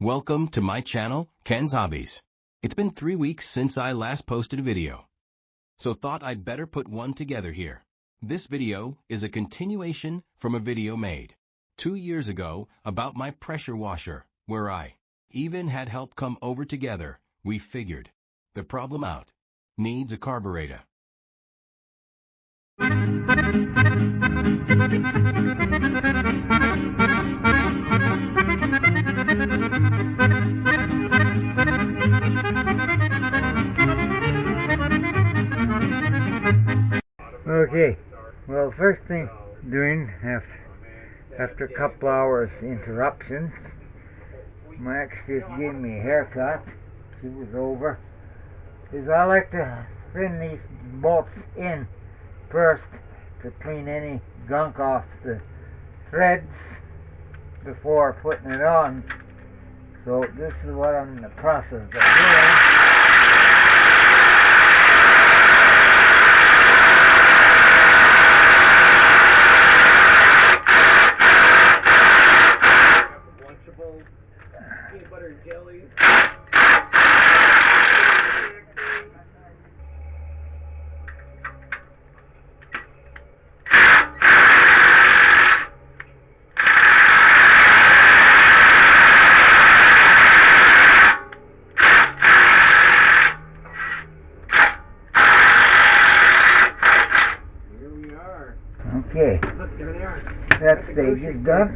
Welcome to my channel, Ken's Hobbies. It's been 3 weeks since I last posted a video, so thought I'd better put one together here. This video is a continuation from a video made 2 years ago about my pressure washer, where I even had help come over together. We figured the problem out. Needs a carburetor. Okay, well, first thing doing after a couple hours interruptions, my ex just gave me a haircut. She was over. Is I like to spin these bolts in first to clean any gunk off the threads before putting it on. So this is what I'm in the process of doing. Peanut butter and jelly. Here we are. Okay, that stage is done.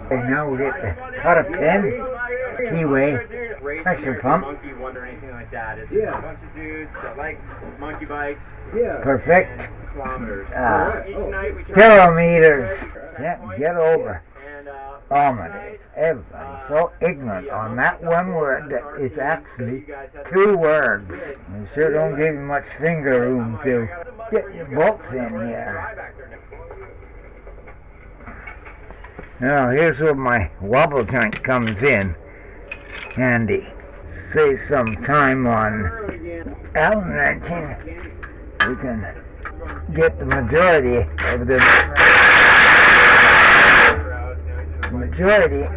Okay, now we get the cut up pin, keyway, pressure pump. Monkey wonder anything like that. It's a bunch of dudes that like monkey bikes. Perfect. Kilometers. Each night we Kilometers. Yeah, get over. And Oh my days, everybody's so ignorant on that one word that is actually 2 words. You sure don't give you much finger room to get your bolts in here. Now here's where my wobble joint comes in handy. Save some time on Allen wrenching. We can get the majority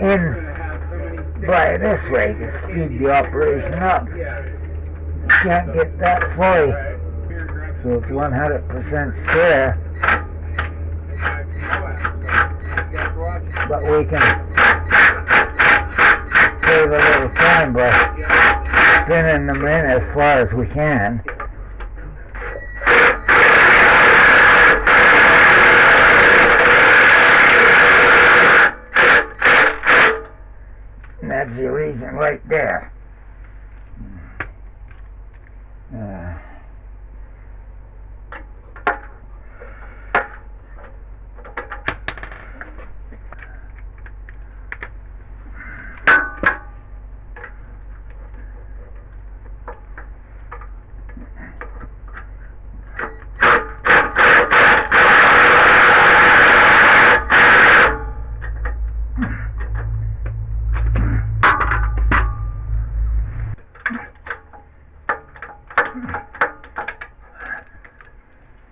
in by this way to speed the operation up. You can't get that fully, so it's 100% spare. But we can save a little time by spinning them in as far as we can. And that's the reason right there.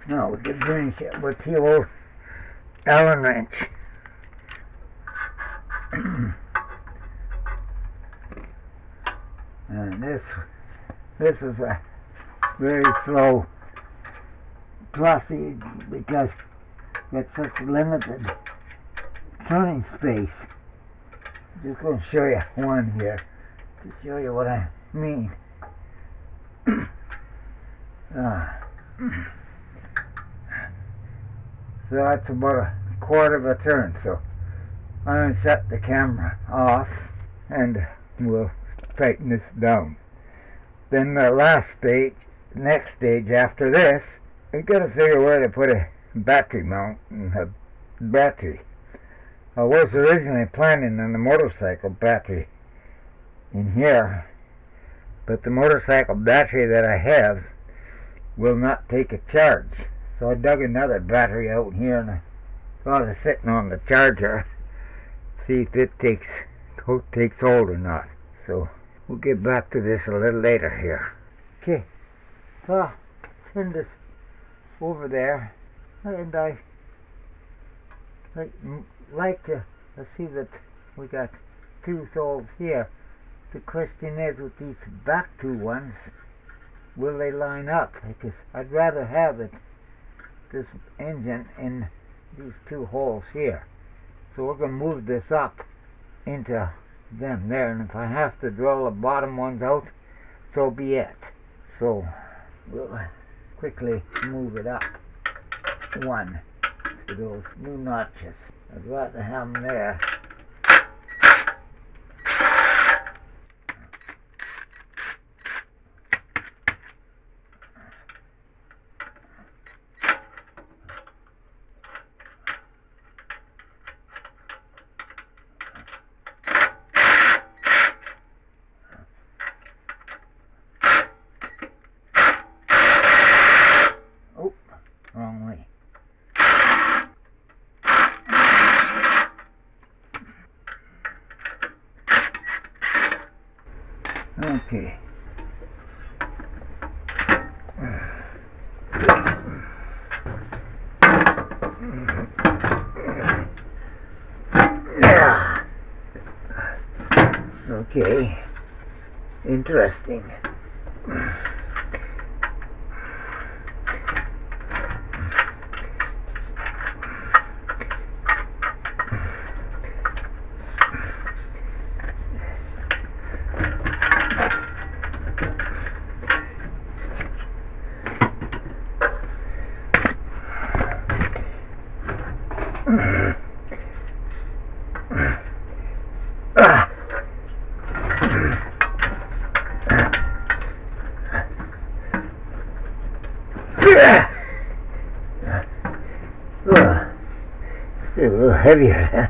Now we can finish it with the old Allen wrench. And this is a very slow process because it's such limited turning space. Just going to show you one here to show you what I mean. So that's about a quarter of a turn. So I'm going to set the camera off and we'll tighten this down. Then the next stage after this, I've got to figure where to put a battery mount and a battery. I was originally planning on the motorcycle battery in here, but the motorcycle battery that I have will not take a charge. So I dug another battery out here and I thought of sitting on the charger, see if it takes hold or not. So we'll get back to this a little later here. Okay, so turn this over there, and I like to see that we got two souls here. The question is, with these back two ones, will they line up? Because I'd rather have this engine in these two holes here. So we're going to move this up into them there, and if I have to drill the bottom ones out, so be it. So we'll quickly move it up one to those new notches. I'd rather have them there. Wrong way. Okay. Yeah. Okay. Interesting. A little heavier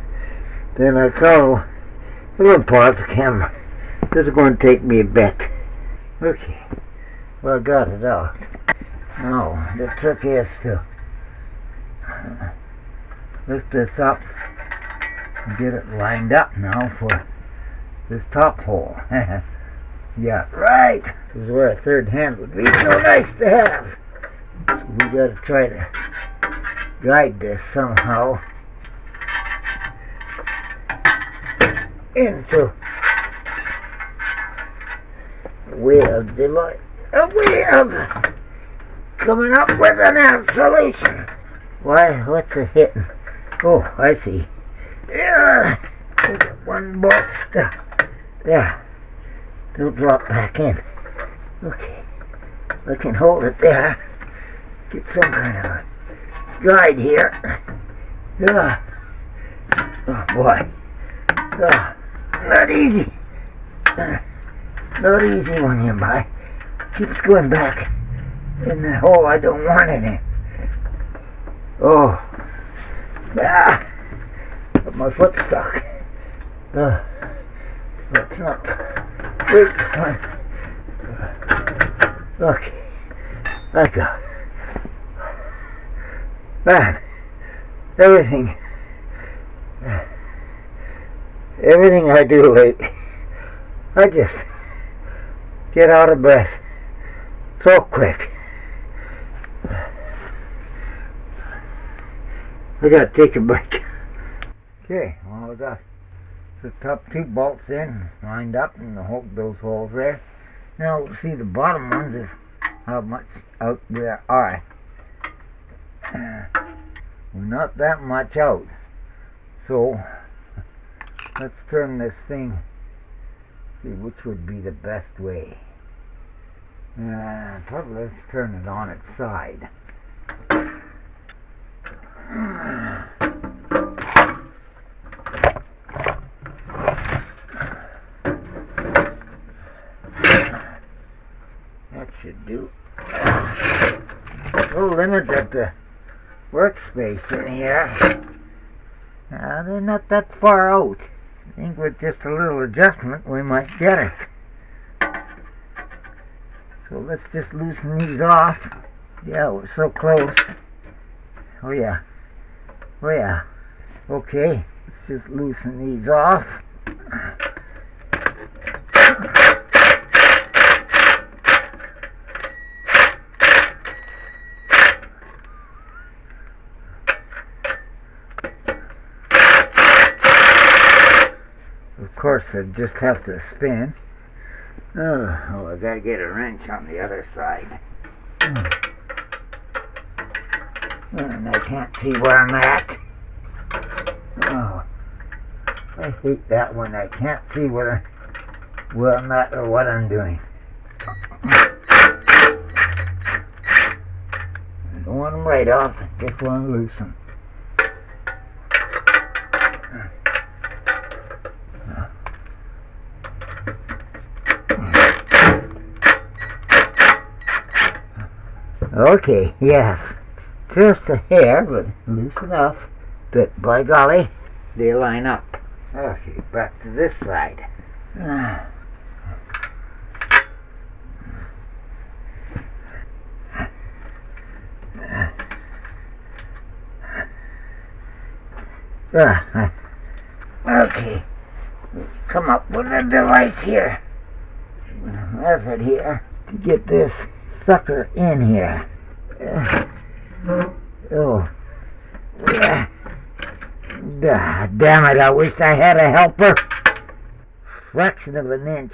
than I thought. A little pause the camera. This is going to take me a bit. Okay, well, I got it out. Now, the trick is to lift this up and get it lined up now for this top hole. Yeah, right. This is where a third hand would be so nice to have. So we got to try to guide this somehow into a way of coming up with an solution. Why, what's it hitting? Oh, I see. Yeah, one bolt stuck. There. Don't drop back in. Okay. I can hold it there. Get some kind of a guide here. Yeah. Oh boy. Not easy. Not easy when you're by. Keeps going back in the hole I don't want it in. Oh. Ah. But my foot's stuck. That's not. Wait. Okay. I got it. Man, everything I do lately, I just get out of breath so quick. I gotta take a break. Okay, well, I got the top two bolts in, lined up, and those holes there. Now we'll see the bottom ones, is how much out there are. We're not that much out. So let's turn this thing, see which would be the best way. Probably let's turn it on its side. That should do. We'll limit the workspace in here. They're not that far out. I think with just a little adjustment we might get it. So let's just loosen these off. Yeah, we're so close. Oh yeah. Oh yeah. Okay, let's just loosen these off. course, I just have to spin. Oh, I gotta get a wrench on the other side. And I can't see where I'm at. Oh, I hate that when I can't see where I'm at or what I'm doing. I don't want them right off, I just want to loosen. Okay, yes. Just a hair, but loose enough. But by golly, they line up. Okay, back to this side. Okay, come up with a device here. Method here to get this sucker in here. Oh, damn it! I wish I had a helper. Fraction of an inch,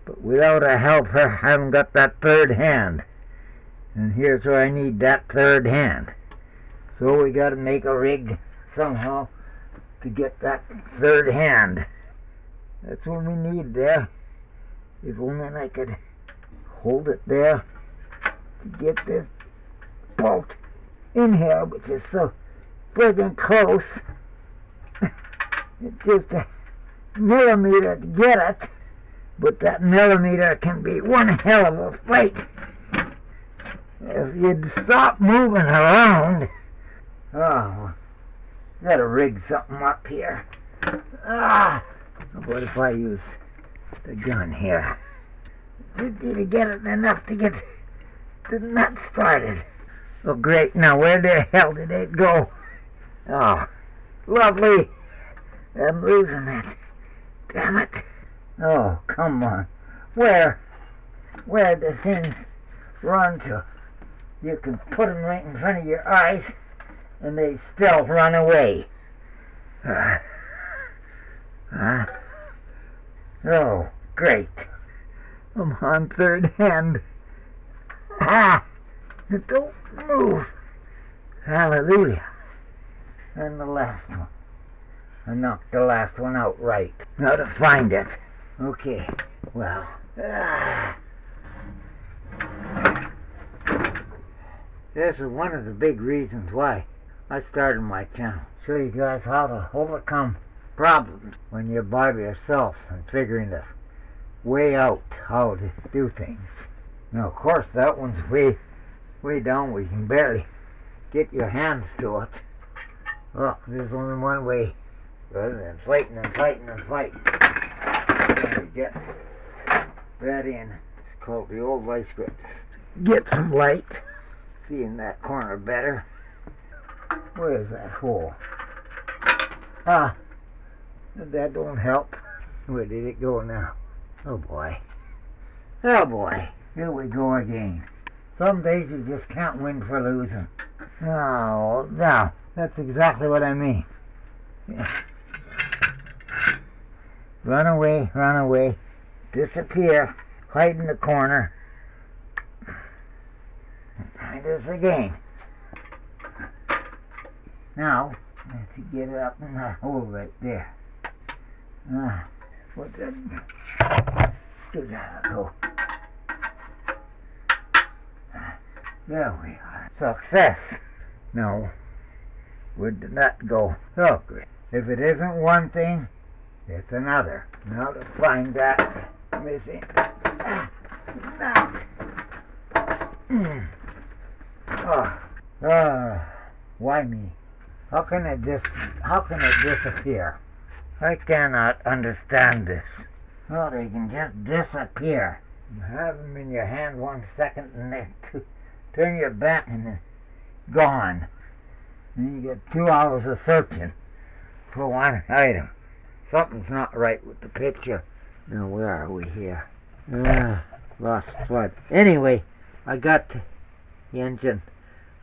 but without a helper, I haven't got that third hand. And here's where I need that third hand. So we got to make a rig somehow to get that third hand. That's what we need there. If only I could hold it there to get this bolt in here, which is so friggin' close. It's just a millimeter to get it, but that millimeter can be one hell of a fight. If you'd stop moving around. Oh, gotta rig something up here. What if I use the gun here? Did you get it enough to get the nut started? Oh, great. Now, where the hell did it go? Oh, lovely. I'm losing it. Damn it. Oh, come on. Where do things run to? You can put them right in front of your eyes, and they still run away. Oh, great. I'm on third hand. Don't move. Hallelujah. And the last one. I knocked the last one out right. Now to find it. Okay, well. This is one of the big reasons why I started my channel. Show you guys how to overcome problems when you're by yourself and figuring the way out how to do things. Now, of course, that one's way down where you can barely get your hands to it. Look, there's only one way, rather than fighting and fighting and fighting. Trying to get that in. It's called the old vice grip. Get some light. See in that corner better. Where's that hole? That don't help. Where did it go now? Oh boy. Oh boy. Here we go again. Some days you just can't win for losing. Oh, now, that's exactly what I mean. Yeah. Run away, disappear, hide in the corner. Try this again. Now, let's get it up in that hole right there. What the... Give that a go. There we are. Success. No. Where did that go? Oh, great. If it isn't one thing, it's another. Now to find that missing. Why me? How can it disappear? I cannot understand this. Oh, they can just disappear. You have them in your hand 1 second and they turn your back and they're gone. And you get 2 hours of searching for one item. Something's not right with the picture. Now, where are we here? Lost flood. Anyway, I got the engine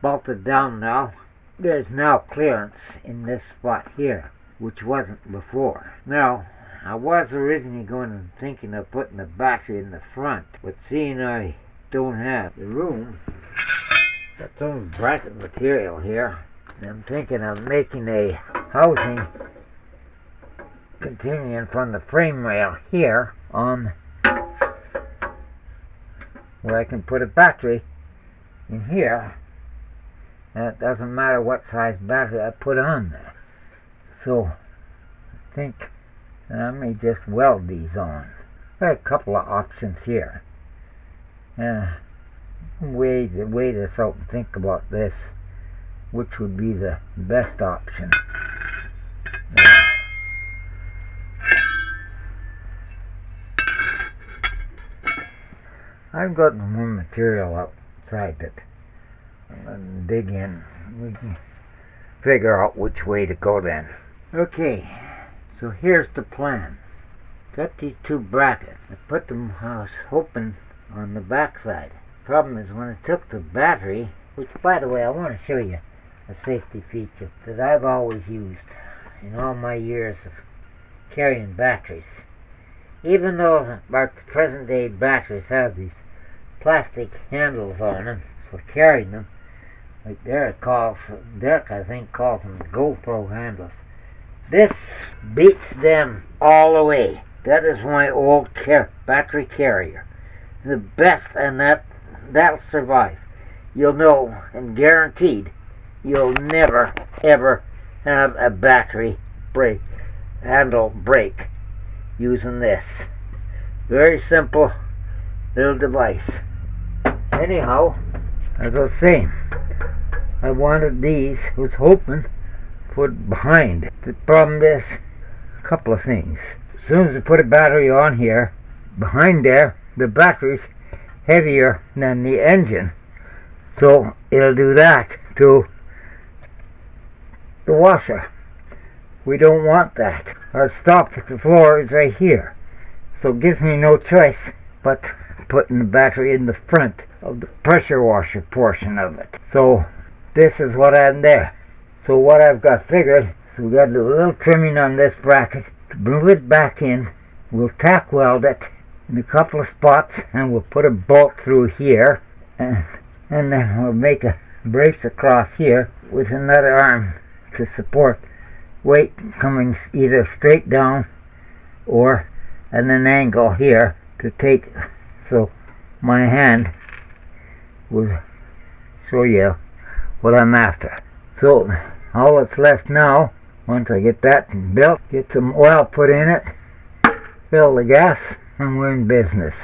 bolted down now. There's now clearance in this spot here, which wasn't before. Now, I was originally thinking of putting the battery in the front, but seeing I don't have the room, got some bracket material here, and I'm thinking of making a housing continuing from the frame rail here on where I can put a battery in here, and it doesn't matter what size battery I put on there. So I think I may just weld these on. Got a couple of options here. Weigh this out and think about this, which would be the best option. I've got more material outside that I'm going to dig in. We can figure out which way to go then. Okay, so here's the plan. Got these two brackets. I put them, I was hoping, on the back side. Problem is, when I took the battery, which by the way I want to show you a safety feature that I've always used in all my years of carrying batteries. Even though our present day batteries have these plastic handles on them for carrying them, like Derek I think calls them GoPro handles. This beats them all the way. That is my old battery carrier. The best, and that'll survive. You'll know, and guaranteed, you'll never ever have a battery handle break using this. Very simple little device. Anyhow, as I was saying, I wanted these, was hoping, put behind. The problem is a couple of things. As soon as I put a battery on here, behind there, the battery's heavier than the engine. So it'll do that to the washer. We don't want that. Our stop at the floor is right here. So it gives me no choice but putting the battery in the front of the pressure washer portion of it. So this is what I'm there. So what I've got figured, so we got to do a little trimming on this bracket to move it back in. We'll tack weld it in a couple of spots, and we'll put a bolt through here, and then we'll make a brace across here with another arm to support weight coming either straight down or at an angle here to take, so my hand will show you what I'm after. So all that's left now, once I get that built, get some oil put in it, fill the gas, and we're in business.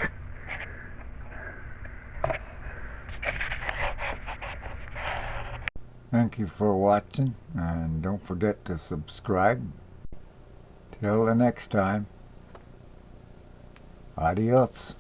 Thank you for watching, and don't forget to subscribe. Till the next time, adios.